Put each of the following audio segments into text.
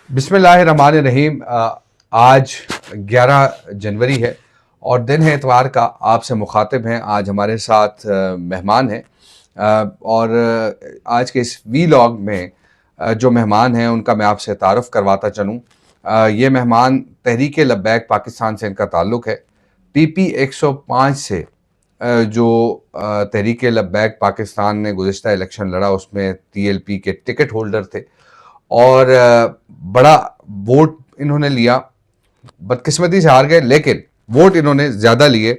बिस्मिल्लाहिर्रहमानिर्रहीम। आज 11 जनवरी है और दिन है इतवार का। आपसे मुखातिब हैं। आज हमारे साथ मेहमान हैं और आज के इस वीलॉग में जो मेहमान हैं उनका मैं आपसे तारुफ़ करवाता चलूँ। ये मेहमान तहरीक लब्बैक पाकिस्तान से इनका ताल्लुक़ है। PP 105 से जो तहरीक लब्बैक पाकिस्तान ने गुज़िश्ता इलेक्शन लड़ा उसमें TLP के टिकट होल्डर थे और बड़ा वोट इन्होंने लिया। बदकिस्मती से हार गए लेकिन वोट इन्होंने ज़्यादा लिए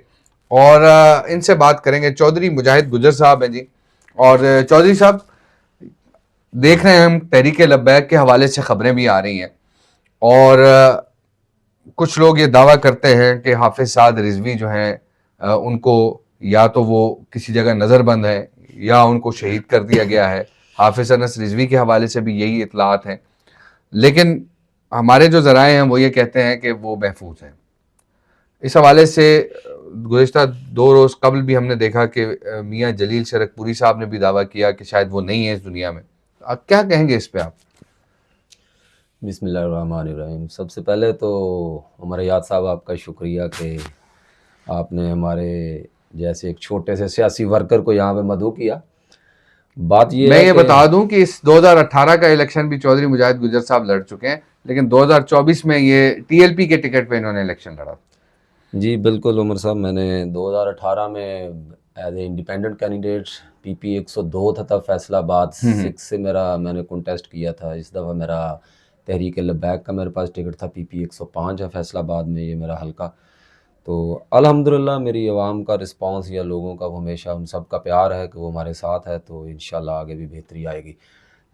और इनसे बात करेंगे। चौधरी मुजाहिद गुजर साहब हैं जी। और चौधरी साहब, देख रहे हैं हम तहरीक लब्बैक के हवाले से ख़बरें भी आ रही हैं और कुछ लोग ये दावा करते हैं कि हाफिज़ साद रिजवी जो हैं उनको या तो वो किसी जगह नज़रबंद है या उनको शहीद कर दिया गया है। हाफिज़ अनस रिजवी के हवाले से भी यही इतलात हैं, लेकिन हमारे जो ज़राए हैं वो ये कहते हैं कि वो महफूज हैं। इस हवाले से गुज़िश्ता 2 रोज़ कबल भी हमने देखा कि मियाँ जलील शरकपुरी साहब ने भी दावा किया कि शायद वो नहीं है इस दुनिया में। क्या कहेंगे इस पे आप? बिस्मिल्लाहिर्रहमानिर्रहीम। सबसे पहले तो हमारे याद साहब आपका शुक्रिया कि आपने हमारे जैसे एक छोटे से सियासी वर्कर को यहाँ पे मदऊ किया। बात ये मैं है ये कि बता दूं कि इस 2018 का इलेक्शन भी चौधरी मुजाहिद गुजर साहब लड़ चुके हैं, लेकिन 2024 में ये TLP के टिकट पे इन्होंने इलेक्शन लड़ा। जी बिल्कुल उमर साहब, मैंने 2018 में as a independent candidate PP 102 था तब फैसलाबाद 6 से मैंने कंटेस्ट किया था। इस दफ़ा मेरा तहरीक लब्बैक का मेरे पास टिकट था। PP 105 है फैसलाबाद में, ये मेरा हल्का। तो अल्हम्दुलिल्लाह मेरी आवाम का रिस्पांस या लोगों का वो हमेशा उन सब का प्यार है कि वो हमारे साथ है, तो इंशाल्लाह आगे भी बेहतरी आएगी।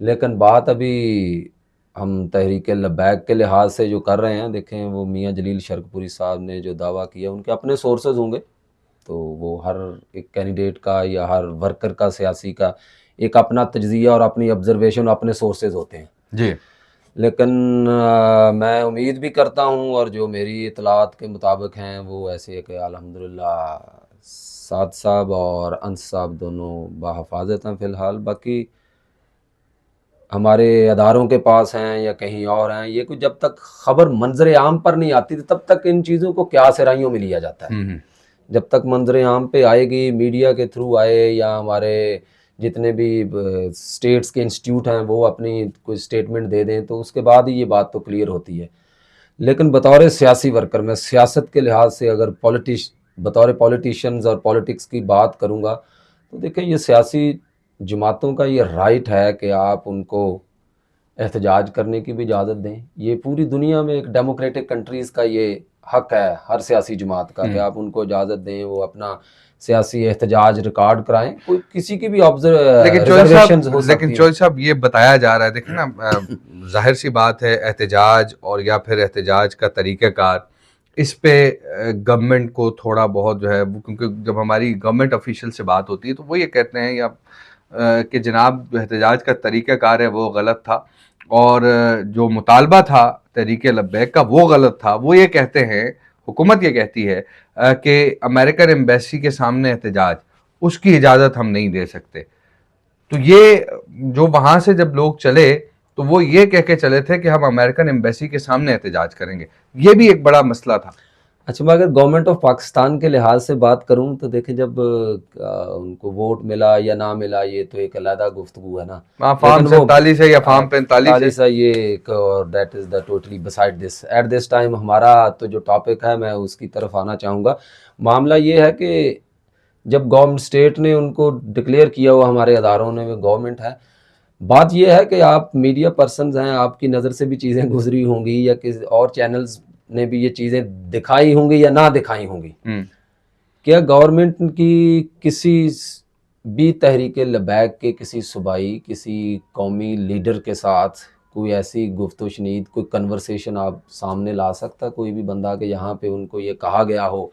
लेकिन बात अभी हम तहरीक लब्बैक के लिहाज से जो कर रहे हैं, देखें वो मियाँ जलील शरकपुरी साहब ने जो दावा किया उनके अपने सोर्सेज होंगे, तो वो हर एक कैंडिडेट का या हर वर्कर का, सियासी का एक अपना तज्ज़िया और अपनी ऑब्जर्वेशन, अपने सोर्सेज होते हैं जी। लेकिन मैं उम्मीद भी करता हूँ और जो मेरी इतलात के मुताबिक हैं वो ऐसे है कि अल्हम्दुलिल्लाह साद साहब और अंस साहब दोनों बाहिफाजत हैं फ़िलहाल। बाकी हमारे अदारों के पास हैं या कहीं और हैं, ये कुछ जब तक ख़बर मंजर आम पर नहीं आती तब तक इन चीज़ों को क्या सराइयों में लिया जाता है। जब तक मंजर आम पे आएगी, मीडिया के थ्रू आए या हमारे जितने भी स्टेट्स के इंस्टीट्यूट हैं वो अपनी कोई स्टेटमेंट दे दें, तो उसके बाद ही ये बात तो क्लियर होती है। लेकिन बतौर सियासी वर्कर, मैं सियासत के लिहाज से अगर बतौर पॉलिटिशियंस और पॉलिटिक्स की बात करूँगा, तो देखिए ये सियासी जमातों का ये राइट है कि आप उनको एहतजाज करने की भी इजाज़त दें। ये पूरी दुनिया में एक डेमोक्रेटिक कंट्रीज़ का ये हक है हर सियासी जमात का कि आप उनको इजाज़त दें, वो अपना सियासी एहतजाज रिकॉर्ड कराएं। कोई किसी की भी लेकिन चौधरी साहब ये बताया जा रहा है, देखें ना, जाहिर सी बात है एहतजाज और या फिर एहतजाज का तरीक़ाकार, इस पे गवर्नमेंट को थोड़ा बहुत जो है, क्योंकि जब हमारी गवर्नमेंट ऑफिशियल से बात होती है तो वो ये कहते हैं या कि जनाब जो एहतजाज का तरीक़ाकार है वो गलत था और जो मुतालबा था तहरीक लब्बैक का वो गलत था। वो ये कहते हैं, हुकूमत ये कहती है कि अमेरिकन एम्बेसी के सामने एहतजाज, उसकी इजाज़त हम नहीं दे सकते। तो ये जो वहाँ से जब लोग चले तो वो ये कह के चले थे कि हम अमेरिकन एम्बेसी के सामने एहतजाज करेंगे। ये भी एक बड़ा मसला था। अच्छा, मैं अगर गवर्नमेंट ऑफ पाकिस्तान के लिहाज से बात करूं तो देखिए जब उनको वोट मिला या ना मिला ये तो एक अलग गुफ्तगू है ना। फार्म 47 है या फार्म 45 है ये एक, और that is the totally beside this at this time. हमारा तो जो टॉपिक है मैं उसकी तरफ आना चाहूँगा। मामला ये है कि जब गवर्नमेंट स्टेट ने उनको डिक्लेयर किया हुआ, हमारे अदारों ने, गवर्नमेंट है, बात यह है कि आप मीडिया पर्सन्स हैं, आपकी नज़र से भी चीज़ें गुजरी होंगी या किसी और चैनल्स ने भी ये चीज़ें दिखाई होंगी या ना दिखाई होंगी। क्या गवर्नमेंट की किसी भी तहरीक लब्बैक के किसी सूबाई, किसी कौमी लीडर के साथ कोई ऐसी गुफ्तगू शनीद, कोई कन्वर्सेशन आप सामने ला सकता, कोई भी बंदा के यहाँ पे उनको ये कहा गया हो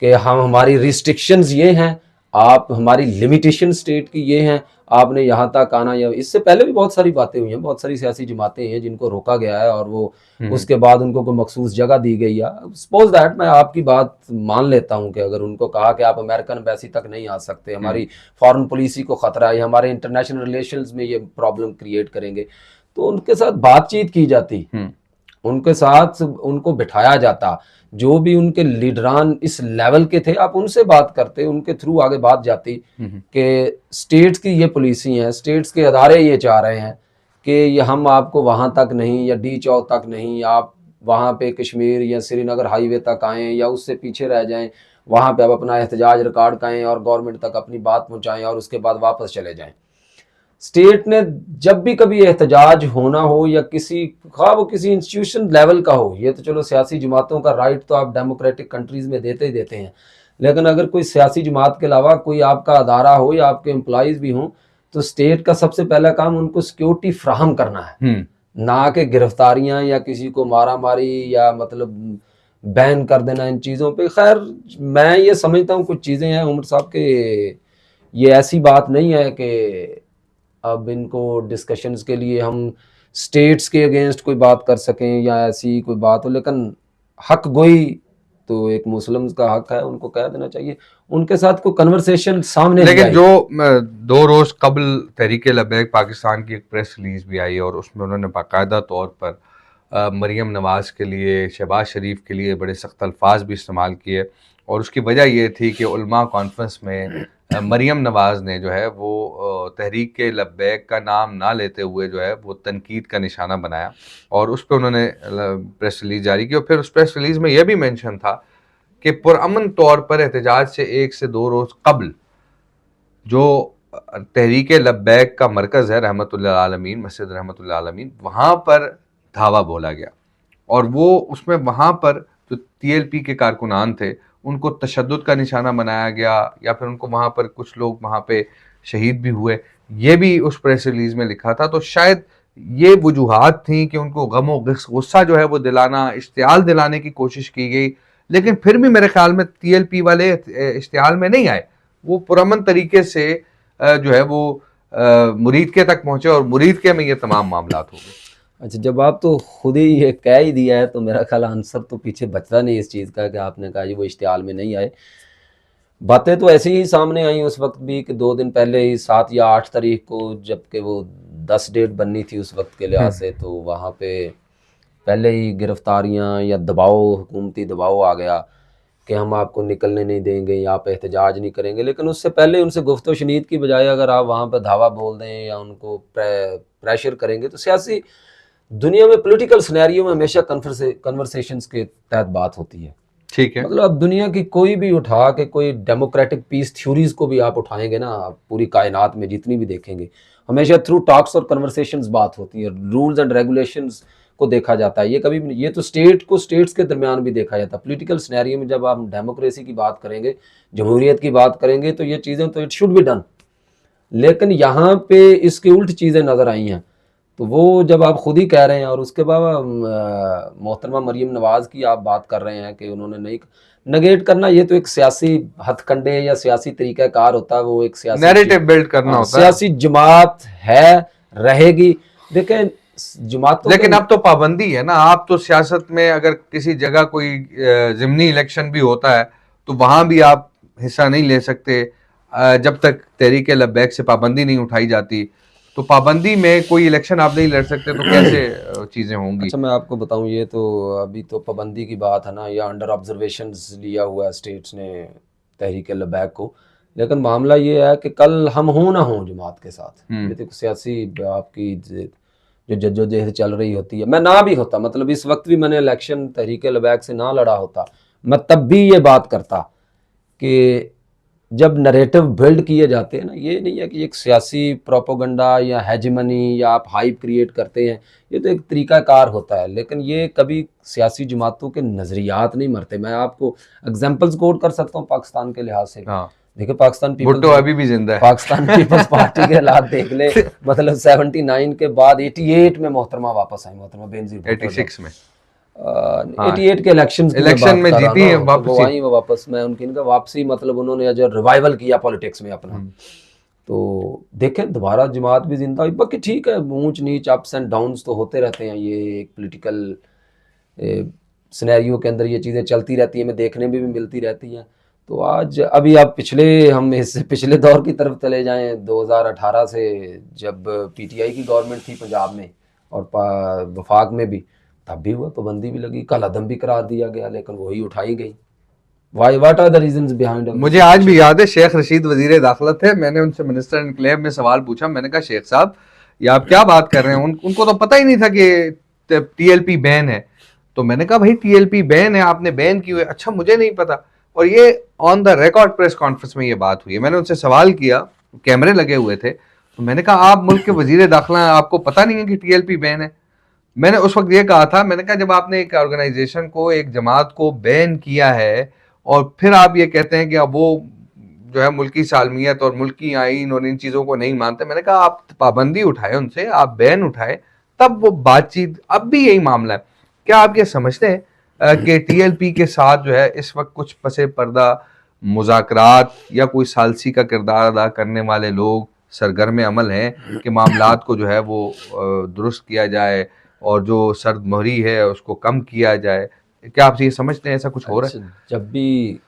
कि हम, हमारी रिस्ट्रिक्शंस ये हैं, आप, हमारी लिमिटेशन स्टेट की ये हैं, आपने यहाँ तक आना। या इससे पहले भी बहुत सारी बातें हुई हैं, बहुत सारी सियासी जमातें हैं जिनको रोका गया है और वो उसके बाद उनको कोई मखसूस जगह दी गई है। सपोज दैट मैं आपकी बात मान लेता हूँ कि अगर उनको कहा कि आप अमेरिकन एम्बेसी तक नहीं आ सकते, हमारी फॉरेन पॉलिसी को ख़तरा है, हमारे इंटरनेशनल रिलेशंस में ये प्रॉब्लम क्रिएट करेंगे, तो उनके साथ बातचीत की जाती, उनके साथ उनको बिठाया जाता, जो भी उनके लीडरान इस लेवल के थे आप उनसे बात करते, उनके थ्रू आगे बात जाती कि स्टेट्स की ये पॉलिसी है, स्टेट्स के अदारे ये चाह रहे हैं कि ये हम आपको वहाँ तक नहीं या डी चौक तक नहीं, आप वहाँ पे कश्मीर या श्रीनगर हाईवे तक आएँ या उससे पीछे रह जाएं, वहाँ पे आप अपना एहतजाज रिकॉर्ड करें और गवर्नमेंट तक अपनी बात पहुँचाएं और उसके बाद वापस चले जाएं। स्टेट ने जब भी कभी एहतजाज होना हो या किसी खा वो किसी इंस्टीट्यूशन लेवल का हो, ये तो चलो सियासी जमातों का राइट तो आप डेमोक्रेटिक कंट्रीज में देते ही देते हैं, लेकिन अगर कोई सियासी जमात के अलावा कोई आपका अदारा हो या आपके एम्प्लॉयज़ भी हों, तो स्टेट का सबसे पहला काम उनको सिक्योरिटी फ्राहम करना है, ना कि गिरफ्तारियां या किसी को मारा मारी या मतलब बैन कर देना इन चीज़ों पे। खैर मैं ये समझता हूँ कुछ चीज़ें हैं उमर साहब के, ये ऐसी बात नहीं है कि अब इनको डिस्कशंस के लिए हम स्टेट्स के अगेंस्ट कोई बात कर सकें या ऐसी कोई बात हो, लेकिन हक गोई तो एक मुस्लिम्स का हक है, उनको कह देना चाहिए, उनके साथ कोई कन्वर्सेशन सामने लेकिन जो 2 रोज कबल तहरीक लबैक पाकिस्तान की एक प्रेस रिलीज भी आई और उसमें उन्होंने बाकायदा तौर पर मरीम नवाज़ के लिए, शहबाज शरीफ के लिए बड़े सख्त अल्फाज भी इस्तेमाल किए और उसकी वजह ये थी कि उलमा कॉन्फ्रेंस में मरीम नवाज़ ने जो है वो तहरीक लबैक का नाम ना लेते हुए जो है वो तनकीद का निशाना बनाया और उस पर उन्होंने प्रेस रिलीज जारी की और फिर उस प्रेस रिलीज में यह भी मेंशन था कि पुरअमन तौर पर एहतजाज से 1 से 2 रोज़ कबल जो तहरीक लबैक का मरकज़ है रहमतुल्लिल आलमीन, मस्जिद रहमतुल्लिल आलमीन, वहाँ पर धावा बोला गया और वो उसमें वहाँ पर जो TLP के कारकुनान थे उनको तशद्दुद का निशाना बनाया गया या फिर उनको वहाँ पर कुछ लोग वहाँ पे शहीद भी हुए, ये भी उस प्रेस रिलीज में लिखा था। तो शायद ये वजूहात थी कि उनको गम और गुस्सा जो है वो दिलाना, इश्तियाल दिलाने की कोशिश की गई, लेकिन फिर भी मेरे ख्याल में TLP वाले इश्तियाल में नहीं आए, वो पुरअमन तरीके से जो है वो मुरीद के तक पहुंचे और मुरीद के में ये तमाम मामलात हो गए। अच्छा, जब आप तो खुद ही ये कह ही दिया है तो मेरा ख्याल आंसर तो पीछे बचता नहीं इस चीज़ का कि आपने कहा जी वो इश्तिहाल में नहीं आए। बातें तो ऐसे ही सामने आई उस वक्त भी कि 2 दिन पहले ही 7 या 8 तारीख को, जबकि वो 10 डेट बननी थी उस वक्त के लिहाज से, तो वहाँ पे पहले ही गिरफ्तारियाँ या दबाव, हुकूमती दबाव आ गया कि हम आपको निकलने नहीं देंगे या आप एहतजाज नहीं करेंगे। लेकिन उससे पहले उनसे गुफ्तो शनीद की बजाय अगर आप वहाँ पर धावा बोल दें या उनको प्रेशर करेंगे, तो सियासी दुनिया में पॉलिटिकल सिनेरियो में हमेशा कन्वर्सेशंस के तहत बात होती है। ठीक है, मतलब अब दुनिया की कोई भी उठा के कोई डेमोक्रेटिक पीस थ्योरीज को भी आप उठाएंगे ना, आप पूरी कायनात में जितनी भी देखेंगे, हमेशा थ्रू टॉक्स और कन्वर्सेशंस बात होती है, रूल्स एंड रेगुलेशंस को देखा जाता है। ये कभी भी, ये तो स्टेट्स के दरमियान भी देखा जाता है। पॉलिटिकल सिनेरियो में जब आप डेमोक्रेसी की बात करेंगे, जमहूरियत की बात करेंगे, तो ये चीज़ें तो इट शुड बी डन, लेकिन यहाँ पे इसकी उल्ट चीज़ें नज़र आई हैं। तो वो जब आप खुद ही कह रहे हैं और उसके बाद मोहतरमा मरीम नवाज़ की आप बात कर रहे हैं कि उन्होंने नहीं नेगेट करना, ये तो एक सियासी हथकंडे या सियासी तरीक़ाकार होता है, वो एक सियासी नैरेटिव बिल्ड करना होता है, सियासी जमात है, रहेगी। देखें जमातों, लेकिन अब तो पाबंदी है ना, आप तो सियासत में अगर किसी जगह कोई ज़िमनी इलेक्शन भी होता है तो वहाँ भी आप हिस्सा नहीं ले सकते जब तक तहरीक लबैक से पाबंदी नहीं उठाई जाती। तो पाबंदी में कोई इलेक्शन आप नहीं लड़ सकते, तो कैसे चीज़ें होंगी? अच्छा मैं आपको बताऊं, ये तो अभी तो पाबंदी की बात है ना, या अंडर ऑब्जर्वेशंस लिया हुआ है स्टेट्स ने तहरीक लबैक को, लेकिन मामला ये है कि कल हम हों ना हों जमात के साथ, ये तो सियासी आपकी जो जद्दोजहद चल रही होती है, मैं ना भी होता, मतलब इस वक्त भी मैंने इलेक्शन तहरीक लबैक से ना लड़ा होता, मैं तब भी ये बात करता कि जब नरेटिव बिल्ड किए जाते हैं ना, ये नहीं है कि एक सियासी प्रोपोगंडा या हेजिमनी या आप हाइप क्रिएट करते हैं, ये तो एक तरीक़ाकार होता है, लेकिन ये कभी सियासी जमातों के नज़रियात नहीं मरते। मैं आपको एग्जांपल्स कोट कर सकता हूँ पाकिस्तान के लिहाज से। देखिए पाकिस्तान भुट्टो अभी भी जिंदा है, पाकिस्तान पीपल्स पार्टी के हालात देख ले, मतलब 79 के बाद 88 में मोहतरमा वापस आई, मोहतरमा बेनज़ीर 86 में 88 के इलेक्शन में जीती है, वापस मैं उनकी इनका वापसी, मतलब उन्होंने जो रिवाइवल किया पॉलिटिक्स में अपना, तो देखें दोबारा जमात भी जिंदा हुई। बाकी ठीक है, ऊंच नीच अप्स एंड डाउन्स तो होते रहते हैं, ये एक पॉलिटिकल सिनेरियो के अंदर ये चीज़ें चलती रहती हैं, हमें देखने में भी मिलती रहती हैं। तो आज अभी आप हम इससे पिछले दौर की तरफ चले जाएं, 2018 से जब PTI की गवर्नमेंट थी पंजाब में और वफाक में भी तब भी हुआ, पाबंदी भी लगी, कल अदम भी करार दिया गया, लेकिन वही उठाई गई। Why what are the reasons behind? मुझे आज भी याद है शेख रशीद वजीर दाखिला थे, मैंने उनसे मिनिस्टर इनक्लेव में सवाल पूछा, मैंने कहा शेख साहब ये आप क्या बात कर रहे हैं, उनको तो पता ही नहीं था कि टीएलपी बैन है। तो मैंने कहा भाई टीएलपी बैन है, आपने बैन की हुई है। अच्छा मुझे नहीं पता। और ये on the record press conference में ये बात हुई है। मैंने उनसे सवाल किया, कैमरे लगे हुए थे, तो मैंने कहा आप मुल्क के वजीर दाखिला, आपको पता नहीं है कि टीएलपी बैन है? मैंने उस वक्त ये कहा था, मैंने कहा जब आपने एक ऑर्गेनाइजेशन को, एक जमात को बैन किया है और फिर आप ये कहते हैं कि अब वो जो है मुल्की सालमियत और मुल्की आइन और इन चीज़ों को नहीं मानते, मैंने कहा आप पाबंदी उठाए उनसे, आप बैन उठाए, तब वो बातचीत। अब भी यही मामला है। क्या आप ये समझते हैं कि टीएलपी के साथ जो है इस वक्त कुछ पसे पर्दा मुज़ाकरात या कोई सालसी का किरदार अदा करने वाले लोग सरगर्म अमल हैं कि मामलात को जो है वो दुरुस्त किया जाए और जो सर्द मोहरी है उसको कम किया जाए? क्या आप ये समझते हैं ऐसा कुछ हो रहा है? जब भी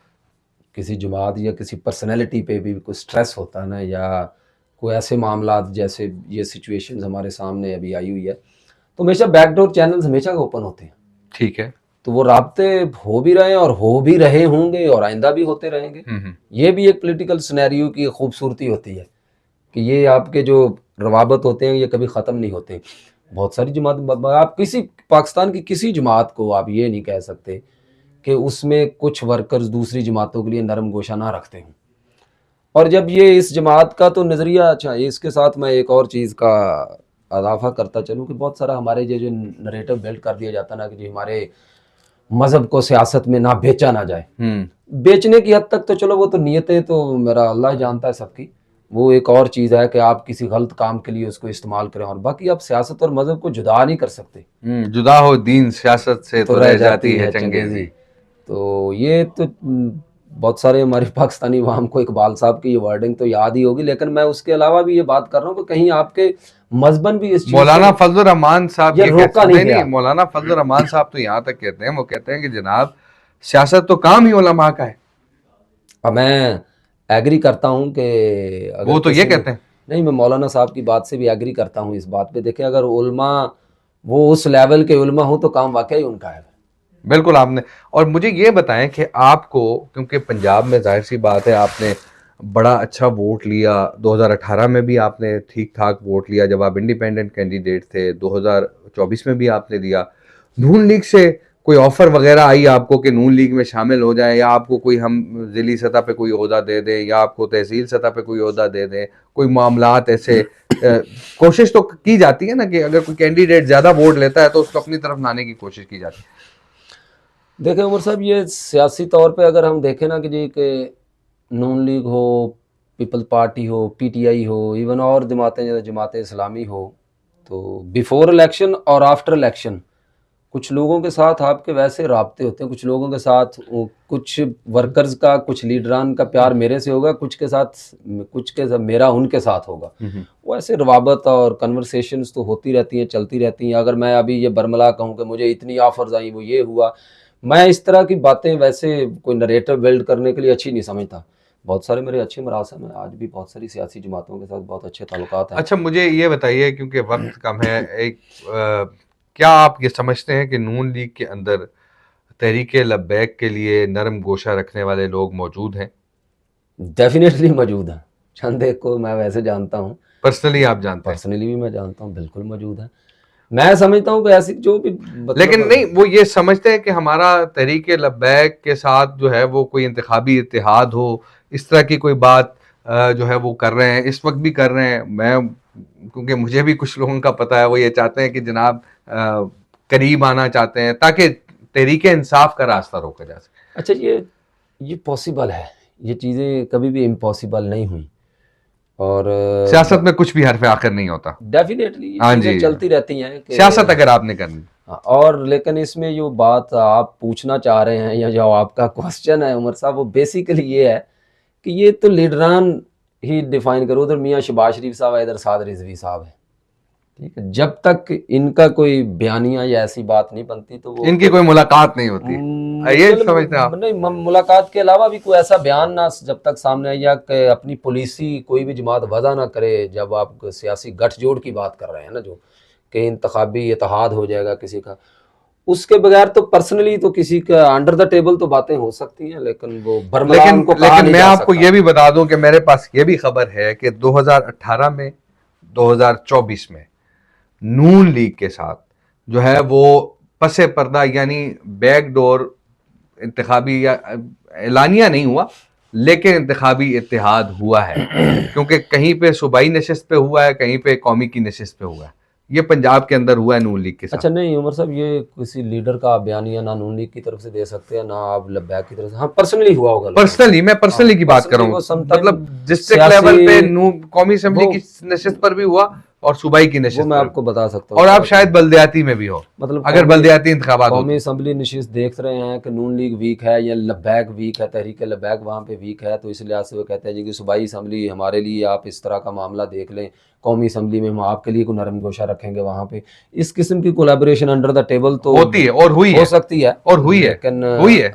किसी जमात या किसी पर्सनैलिटी पे भी कोई स्ट्रेस होता है ना, या कोई ऐसे मामला जैसे ये सिचुएशंस हमारे सामने अभी आई हुई है, तो हमेशा बैकडोर चैनल्स हमेशा ओपन होते हैं। ठीक है। तो वो राब्ते हो भी रहे हैं और हो भी रहे होंगे और आइंदा भी होते रहेंगे। ये भी एक पॉलिटिकल सिनेरियो की खूबसूरती होती है कि ये आपके जो रवाबत होते हैं ये कभी ख़त्म नहीं होते। बहुत सारी जमात, आप किसी पाकिस्तान की किसी जमात को आप ये नहीं कह सकते कि उसमें कुछ वर्कर्स दूसरी जमातों के लिए नरम गोशा ना रखते हों। और जब ये इस जमात का तो नज़रिया, अच्छा इसके साथ मैं एक और चीज़ का अदाफा करता चलूँ कि बहुत सारा हमारे जो नरेटिव बिल्ड कर दिया जाता ना कि जी हमारे मज़हब को सियासत में ना बेचा ना जाए। बेचने की हद तक तो चलो वो तो नीयतें तो मेरा अल्लाह जानता है सबकी, वो एक और चीज़ है कि आप किसी गलत काम के लिए उसको इस्तेमाल करें, और बाकी आप सियासत और मज़हब को जुदा नहीं कर सकते। जुदा हो दीन सियासत से तो रह जाती है चंगेज़ी। तो ये तो बहुत सारे हमारे पाकिस्तानी अवाम को इकबाल साहब की ये वर्डिंग तो याद ही होगी, लेकिन मैं उसके अलावा भी ये बात कर रहा हूँ कि कहीं आपके मजहबन भी इस चीज़ मौलाना फजल रहमान साहब ये रोका नहीं नहीं, मौलाना फजल रहमान साहब तो यहाँ तक कहते हैं, वो कहते हैं कि जनाब सियासत तो काम ही उलमा का है। अब मैं एग्री करता हूँ कि वो तो ये कहते हैं। नहीं, मैं मौलाना साहब की बात से भी एग्री करता हूँ इस बात पे। देखें अगर उलमा वो उस लेवल के उलमा हो तो काम वाकई उनका है। बिल्कुल आपने। और मुझे ये बताएं कि आपको, क्योंकि पंजाब में जाहिर सी बात है आपने बड़ा अच्छा वोट लिया, 2018 में भी आपने ठीक ठाक वोट लिया जब आप इंडिपेंडेंट कैंडिडेट थे, 2024 में भी आपने दिया। नून लीग से कोई ऑफर वगैरह आई आपको कि नून लीग में शामिल हो जाए, या आपको कोई हम ज़िली सतह पे कोई ओहदा दे दें, या आपको तहसील सतह पे कोई ओहदा दे दें, कोई मामलात ऐसे? कोशिश तो की जाती है ना कि अगर कोई कैंडिडेट ज़्यादा वोट लेता है तो उसको अपनी तरफ लाने की कोशिश की जाती है। देखें उमर साहब, ये सियासी तौर पे अगर हम देखें ना कि जी कि नून लीग हो, पीपल्स पार्टी हो, पीटीआई हो, इवन और जमातें जैसे जमात इस्लामी हो, तो बिफोर इलेक्शन और आफ्टर इलेक्शन कुछ लोगों के साथ आपके वैसे राब्ते होते हैं, कुछ लोगों के साथ कुछ वर्कर्स का, कुछ लीडरान का प्यार मेरे से होगा, कुछ के साथ मेरा उनके साथ होगा। वो ऐसे रवाबत और कन्वर्सेशंस तो होती रहती हैं, चलती रहती हैं। अगर मैं अभी ये बरमला कहूँ कि मुझे इतनी ऑफर्स आई, वो ये हुआ, मैं इस तरह की बातें वैसे कोई नरेटिव बिल्ड करने के लिए अच्छी नहीं समझता। बहुत सारे मेरे अच्छे मरासम हैं, आज भी बहुत सारी सियासी जमातों के साथ बहुत अच्छे ताल्लुकात हैं। अच्छा मुझे ये बताइए, क्योंकि वक्त कम है, क्या आप ये समझते हैं कि नून लीग के अंदर तहरीक लब्बैक के लिए नरम गोशा रखने वाले लोग मौजूद हैं? डेफिनेटली मौजूद हैं। चंद एक को मैं वैसे जानता हूँ, पर्सनली आप जानते हैं? पर्सनली भी मैं जानता हूँ, बिल्कुल मौजूद है। मैं समझता हूँ कि ऐसी जो भी लेकिन नहीं, वो ये समझते हैं कि हमारा तहरीक लब्बैक के साथ जो है वो कोई इंतखाबी इत्तेहाद हो, इस तरह की कोई बात जो है वो कर रहे हैं, इस वक्त भी कर रहे हैं। मैं, क्योंकि मुझे भी कुछ लोगों का पता है, वो ये चाहते हैं कि जनाब करीब आना चाहते हैं ताकि तहरीक इंसाफ का रास्ता रोका जा सके। अच्छा, ये पॉसिबल है, ये चीज़ें कभी भी इम्पॉसिबल नहीं हुई। और सियासत में कुछ भी हरफ आखिर नहीं होता। डेफिनेटली हाँ जी, चलती रहती हैं सियासत अगर आपने करनी। और लेकिन इसमें जो बात आप पूछना चाह रहे हैं या जो आपका क्वेश्चन है उमर साहब, वो बेसिकली ये है कि ये तो लीडरान ही डिफाइन करो। उधर मियाँ शहबाज शरीफ साहब है, इधर साद रिजवी साहब है, ठीक है। जब तक इनका कोई बयानिया या ऐसी बात नहीं बनती तो वो इनकी कोई मुलाकात नहीं होती, ये समझते हैं आप? नहीं, मुलाकात के अलावा भी कोई ऐसा बयान ना जब तक सामने आए, या कि अपनी पॉलिसी कोई भी जमात वजह ना करे। जब आप सियासी गठजोड़ की बात कर रहे हैं ना, जो कि इंतखाबी इत्तेहाद हो जाएगा किसी का, उसके बगैर तो पर्सनली तो किसी का अंडर द टेबल तो बातें हो सकती हैं, लेकिन वो बरमला लेकिन उनको कहा लेकिन नहीं मैं जा आपको सकता। ये भी बता दूं कि मेरे पास ये भी खबर है कि 2018 में 2024 में नून लीग के साथ जो है वो पसे पर्दा यानी बैकडोर इंतखाबी या एलानिया नहीं हुआ, लेकिन इंतखाबी इत्तेहाद हुआ है, क्योंकि कहीं पे सूबाई नशिस्त पे हुआ है, कहीं पे कौमी की नशिस्त पे हुआ है। ये पंजाब के अंदर हुआ है नून लीग के साथ। अच्छा नहीं उमर साहब, ये किसी लीडर का बयानिया ना नून लीग की तरफ से दे सकते हैं ना आप लब्बैक की तरफ से, हाँ पर्सनली हुआ होगा लोगों को। पर्सनली, मैं पर्सनली हाँ, की बात कर रहा personally वो हूँ, sometime मतलब डिस्ट्रिक्ट सियासी लेवल पे कौमी असेंबली वो की नशिस्त पर भी हुआ और सूबाई की वो नशिस्त मैं पर आपको भी, बता सकता हूँ और आप क्या शायद कि बल्दियाती में भी हो, मतलब अगर बल्दियाती इंतखाबात हो कौमी तो। असम्बली नशिस्त देख रहे हैं कि नून लीग वीक है या लब्बैक वीक है, तहरीक लब्बैक वहाँ पे वीक है, तो इस लिहाज से वो कहते हैं जी कि सूबाई असम्बली हमारे लिए आप इस तरह का मामला देख लें, कौमी असम्बली में हम आपके लिए कोई नरम गोशा रखेंगे वहाँ पे। इस किस्म की कोलैबोरेशन अंडर द टेबल तो होती है और हुई हो है, सकती है, और हुई है, लेकिन हुई है,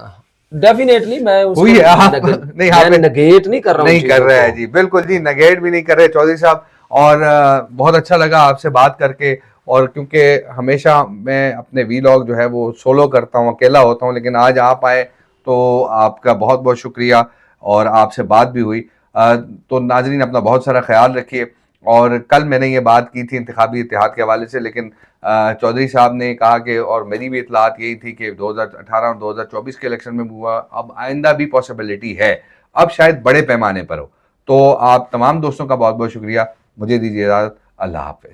डेफिनेटली मैं उसको हुई है। आप नहीं, मैं आप नेगेट नहीं कर रहा हूँ नहीं कर चीज़ों रहे को। हैं जी, बिल्कुल जी, नगेट भी नहीं कर रहे चौधरी साहब। और बहुत अच्छा लगा आपसे बात करके, और क्योंकि हमेशा मैं अपने वीलॉग जो है वो सोलो करता हूँ, अकेला होता हूँ, लेकिन आज आप आए तो आपका बहुत बहुत शुक्रिया, और आपसे बात भी हुई। तो नाजरीन अपना बहुत सारा ख्याल रखिए। और कल मैंने ये बात की थी इंतखाबी इत्तेहाद के हवाले से, लेकिन चौधरी साहब ने कहा कि, और मेरी भी इतलात यही थी कि 2018 और 2024 के इलेक्शन में भी हुआ, अब आइंदा भी पॉसिबिलिटी है, अब शायद बड़े पैमाने पर हो। तो आप तमाम दोस्तों का बहुत बहुत शुक्रिया, मुझे दीजिए इजाज़त, अल्लाह हाफ़िज़।